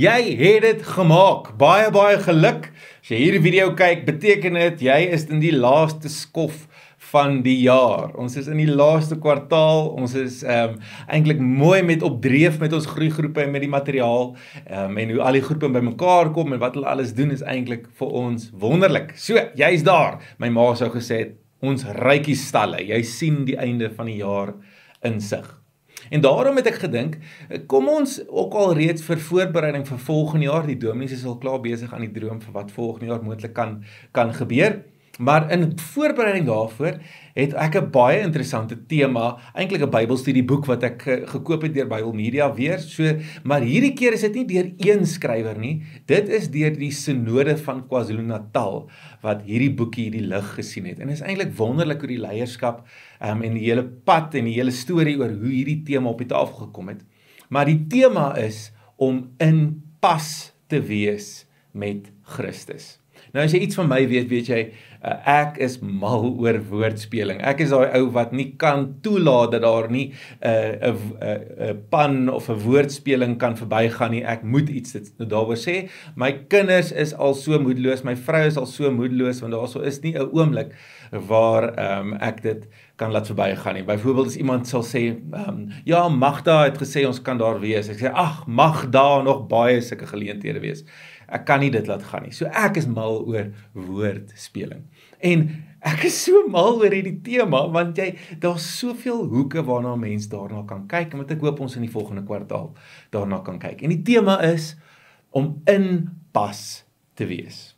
jy het dit gemaak. Baie geluk. As jy hierdie video kyk, beteken dit jy is in die laaste skof van die jaar. Ons is in die laaste kwartaal, ons is eintlik mooi met opdreef met ons groeigroepe en met die materiaal en hoe al die groepe bymekaar kom en wat hulle alles doen is eintlik vir ons wonderlik. So, jy's daar. My ma sou gesê het, ons rykie stalle. Jy sien die einde van die jaar in sig. En daarom het ek gedink, kom ons ook al reeds vir voorbereiding vir volgende jaar, die dominees is al klaar besig aan die droom vir wat volgende jaar moontlik kan gebeur. Maar in voorbereiding daarvoor het ek 'n baie interessante tema, eintlik 'n Bybelstudieboek wat ek gekoop het deur Bible Media weer. Maar hierdie keer is dit nie deur een skrywer nie. Dit is deur die Synode van KwaZulu-Natal wat hierdie boekie die lig gesien het. En dit is eintlik wonderlik hoe die leierskap en die hele pad en die hele storie oor hoe hierdie tema op die tafel gekom het. Maar die tema is om in pas te wees met Christus. Nou as jy iets van my weet jy, ek is mal oor woordspeling. Ek is daai ou wat nie kan toelaat dat daar nie 'n pan of 'n woordspeling kan verbygaan nie. Ek moet iets daaroor sê. My kinders is al so moedeloos, my vrou is al so moedeloos, want daar is nie 'n oomblik waar ek dit kan laat verbygaan nie. Byvoorbeeld as iemand sal sê, ja, Magda het gesê ons kan daar wees. Ek sê, ag, mag daar nog baie sulke geleenthede wees. Ek kan nie dit laat gaan nie. So ek is mal oor woordspeling. En ek is so mal oor hierdie tema, want daar's soveel hoeke waarna mens daarna kan kyk, en wat ek hoop ons in die volgende kwartaal daarna kan kyk. En die tema is om in pas te wees.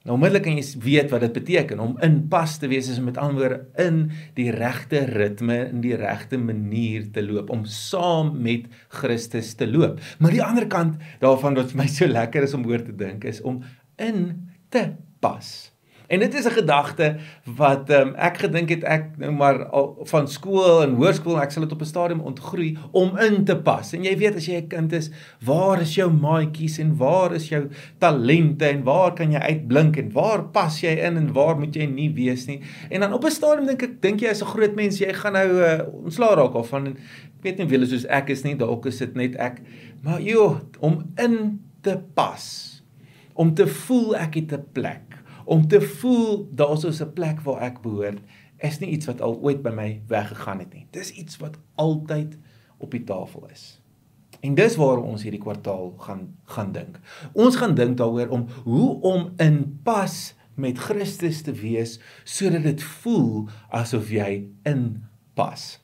Nou onmiddellik kan jy weet wat dit beteken, om in pas te wees is met ander woorde in die regte ritme, in die regte manier te loop, om saam met Christus te loop. Maar die ander kant daarvan wat vir my so lekker is om oor te dink, is om in te pas. En dit is 'n gedagte wat ek gedink het ek nou maar van skool en hoërskool, ek sal dit op 'n stadium ontgroei om in te pas. En jy weet as jy 'n kind is, waar is jou maatjies en waar is jou talente en waar kan jy uitblink en waar pas jy in en waar moet jy nie wees nie. En dan op 'n stadium dink jy as 'n groot mens, jy gaan nou ontslaa raak af van, ek weet nie wie soos ek is nie, dalk is dit net ek, maar om in te pas, om te voel ek het 'n plek, om te voel, daar is 'n plek waar ek behoort, is nie iets wat al ooit by my weggegaan het nie. Dis iets wat altyd op die tafel is. En dis waarom ons hierdie kwartaal gaan dink. Ons gaan dink daaroor hoe om in pas met Christus te wees, sodat dit voel asof jy in pas.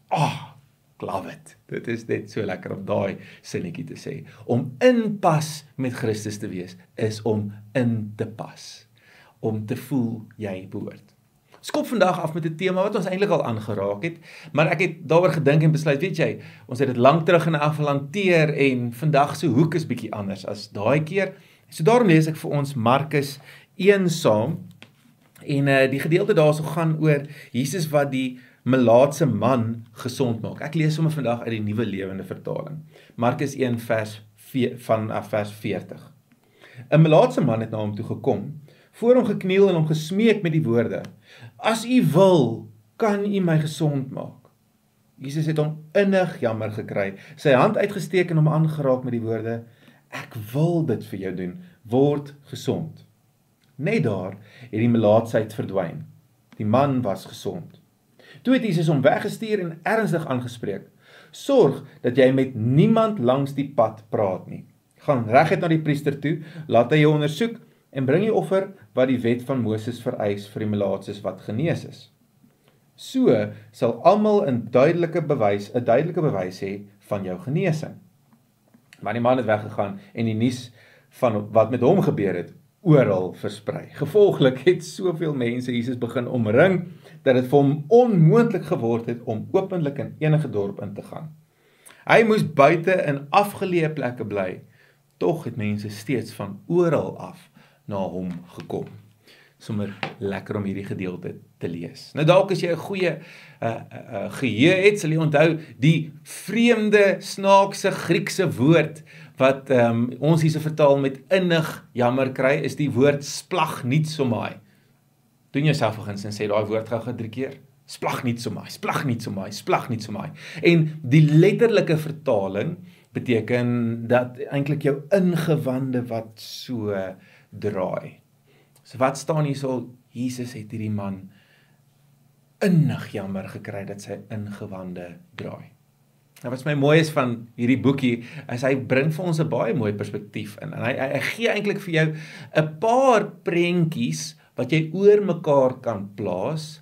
Love it. Dit is net so lekker om daai sinnetjie te sê. Om in pas met Christus te wees, is om in te pas. Om te voel jy behoort. Skop vandag af met 'n tema wat ons eintlik al aangeraak het, maar ek het daaroor gedink en besluit, weet jy, ons het dit lank terug in 'n afval hanteer en vandag se hoek is bietjie anders as daai keer. So daarom lees ek vir ons Markus 1 saam en die gedeelte daarso gaan oor Jesus wat die melaatse man gesond maak. Ek lees sommer vandag uit die Nuwe Lewende Vertaling. Markus 1 vers 40. 'n melaatse man het na hom toe gekom, voor hom gekniel en hom gesmeek met die woorde, as u wil, kan u my gesond maak. Jesus het hom innig jammer gekry, sy hand uitgesteek en hom aangeraak met die woorde, ek wil dit vir jou doen, word gesond. Net daar het die melaatsheid verdwyn. Die man was gesond. Toe het Jesus hom weggestuur en ernstig aangespreek, sorg dat jy met niemand langs die pad praat nie. Gaan reguit na die priester toe, laat hy jou ondersoek, en bring die offer wat die wet van Moses vereis vir die melaatses wat genees is. So sal almal 'n duidelike bewys hê van jou genesing. Maar die man het weggegaan en die nuus van wat met hom gebeur het, oral versprei. Gevolglik het soveel mense Jesus begin omring, dat dit vir hom onmoontlik geword het om openlik in enige dorp in te gaan. Hy moes buite in afgeleë plekke bly, tog het mense steeds van oral af na hom gekom. Sommer lekker om hierdie gedeelte te lees. Nou dalk as jy 'n goeie geheue het, sal jy onthou die vreemde, snaakse Griekse woord wat ons hier se vertaal met innig jammer kry, is die woord splagnitzomai. Doen jouself eens en sê daai woord gou 3 keer. Splagnitzomai, splagnitzomai, splagnitzomai. En die letterlike vertaling beteken dat eintlik jou ingewande wat so draai. So wat staan hier so? Jesus het hierdie man innig jammer gekry dat sy ingewande draai. Nou wat my mooi is van hierdie boekie, is hy bring vir ons 'n baie mooi perspektief in. En hy gee eintlik vir jou 'n paar prentjies wat jy oor mekaar kan plaas.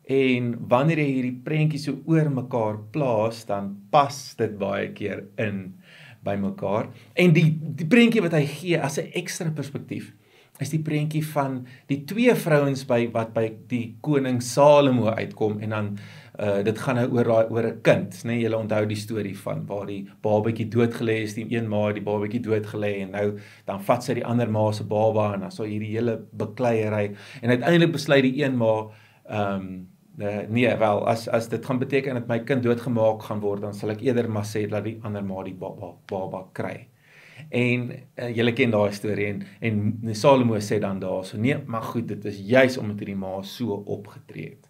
En wanneer jy hierdie prentjies so oor mekaar plaas, dan pas dit baie keer in by mekaar. En die prentjie wat hy gee as 'n ekstra perspektief, is die prentjie van die twee vrouens wat by die koning Salomo uitkom, en dan dit gaan nou oor 'n kind, né? Julle onthou die storie van waar die babatjie doodgelê is, die een ma het die babatjie doodgelê, en nou dan vat sy die ander ma se baba, en dan so hierdie hele bekleierery, en uiteindelik besluit die een ma, nee, wel, as dit gaan beteken dat my kind doodgemaak gaan word, dan sal ek eerder maar sê dat die ander ma die baba kry. En julle ken daai storie, en Salomo sê dan daar, so nee, maar goed, dit is juis omdat hierdie ma so opgetree het,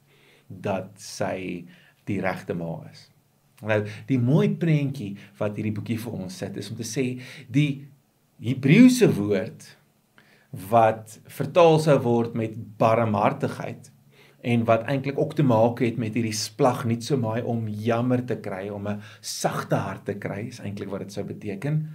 dat sy die regte ma is. Nou, die mooi prentjie wat hierdie boekie vir ons sit, is om te sê, die Hebreëse woord, wat vertaal sou word met barmhartigheid, en wat eintlik ook te maak het met hierdie splag niet so maai om jammer te kry, om 'n sagte hart te kry, is eintlik wat dit sou beteken,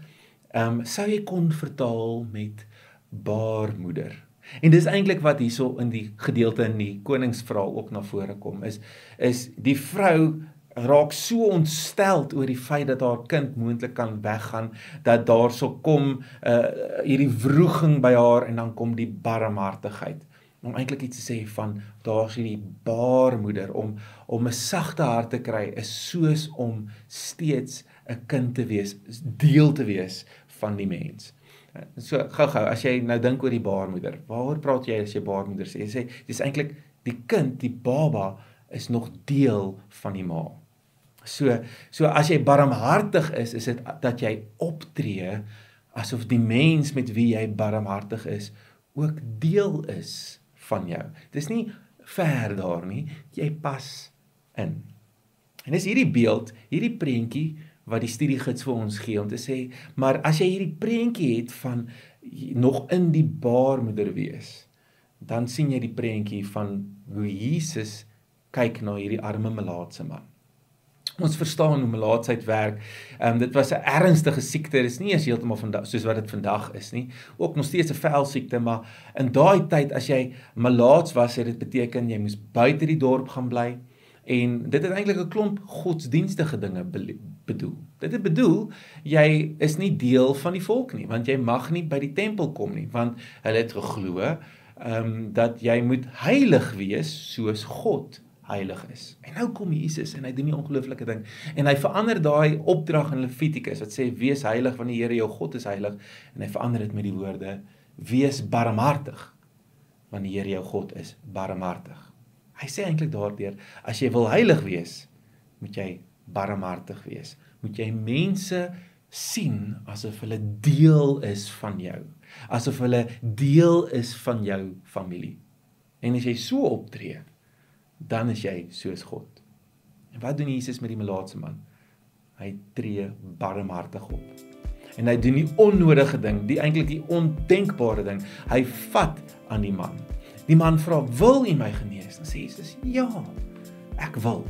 sou jy kon vertaal met baarmoeder. En dis eintlik wat hierso in die gedeelte in die koningsverhaal ook na vore kom, is die vrou raak so ontsteld oor die feit dat haar kind moontlik kan weggaan, dat daar so kom hierdie wroging by haar, en dan kom die barmhartigheid. Om eintlik iets te sê van, daar is die baarmoeder, om 'n sagte hart te kry, is soos om steeds 'n kind te wees, deel te wees van die mens. So, gou, as jy nou dink oor die baarmoeder, waaroor praat jy as jy baarmoeder sê? Jy sê, dis eintlik die kind, die baba, is nog deel van die ma. So as jy barmhartig is dit dat jy optree, asof die mens met wie jy barmhartig is, ook deel is van jou. Dis nie ver daar nie, jy pas in. En dis hierdie beeld, hierdie prentjie, wat die studiegids vir ons gee, om te sê, maar as jy hierdie prentjie het van nog in die baarmoeder wees, dan sien jy die prentjie van hoe Jesus kyk na hierdie arme melaatse man. Ons verstaan hoe melaatsheid werk. Dit was 'n ernstige siekte, dit is nie eens heeltemal soos wat dit vandag is nie. Ook nog steeds 'n velsiekte, maar in daai tyd as jy melaats was, het dit beteken jy moes buite die dorp gaan bly. En dit het eintlik 'n klomp godsdienstige dinge bedoel. Dit het bedoel, jy is nie deel van die volk nie, want jy mag nie by die tempel kom nie, want hulle het geglo dat jy moet heilig wees soos God heilig is. En nou kom Jesus en hy doen die ongelooflike ding. En hy verander daai opdrag in Levitikus wat sê wees heilig want die Here jou God is heilig, en hy verander dit met die woorde wees barmhartig want die Here jou God is barmhartig. Hy sê eintlik daardeur, as jy wil heilig wees, moet jy barmhartig wees. Moet jy mense sien asof hulle deel is van jou. Asof hulle deel is van jou familie. En as jy so optree, dan is jy soos God. En wat doen Jesus met die melaatse man? Hy tree barmhartig op. En hy doen die onnodige ding, eintlik die ondenkbare ding. Hy vat aan die man. Die man vra, wil u my genees? Dan sê Jesus, ja, ek wil.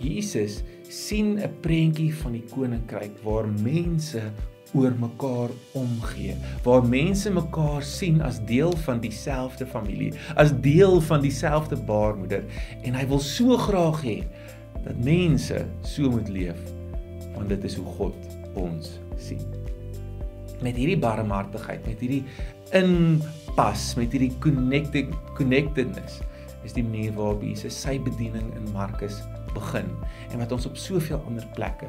Jesus sien 'n prentjie van die koninkryk waar mense oor mekaar omgee, waar mense mekaar sien as deel van dieselfde familie, as deel van dieselfde baarmoeder, en hy wil so graag hê dat mense so moet leef, want dit is hoe God ons sien. Met hierdie barmhartigheid, met hierdie inpas, met hierdie connectedness, is die manier waarop Jesus sy bediening in Markus begin, en wat ons op soveel ander plekke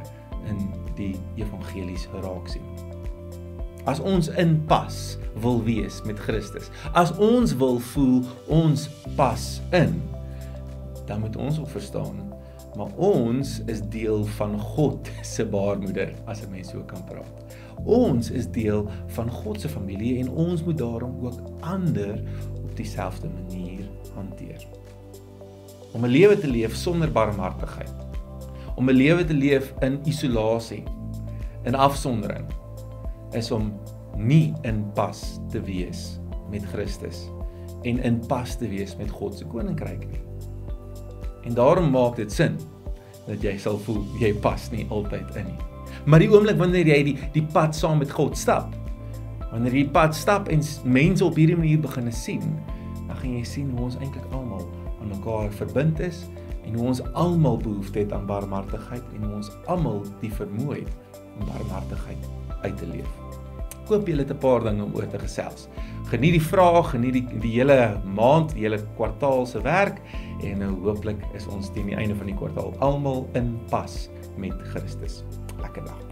in die evangelies raak sien. As ons inpas wil wees met Christus, as ons wil voel ons pas in, dan moet ons ook verstaan, maar ons is deel van God se baarmoeder, as 'n mens so kan praat. Ons is deel van God se familie en ons moet daarom ook ander op dieselfde manier hanteer. Om 'n lewe te leef sonder barmhartigheid, om 'n lewe te leef in isolasie, in afsondering is om nie in pas te wees met Christus en in pas te wees met God se koninkryk nie. En daarom maak dit sin dat jy sal voel jy pas nie altyd in nie. Maar die oomblik wanneer jy die pad saam met God stap, wanneer jy die pad stap en mense op hierdie manier begin sien, dan gaan jy sien hoe ons eintlik almal aan mekaar verbind is en hoe ons almal behoefte het aan barmhartigheid en hoe ons almal die vermoë het om barmhartigheid uit te leef. Ek hoop julle het 'n paar dinge om oor te gesels. Geniet die vraag, geniet die hele maand, die hele kwartaal se werk en nou hooplik is ons teen die einde van die kwartaal almal in pas met Christus. Lekker dag.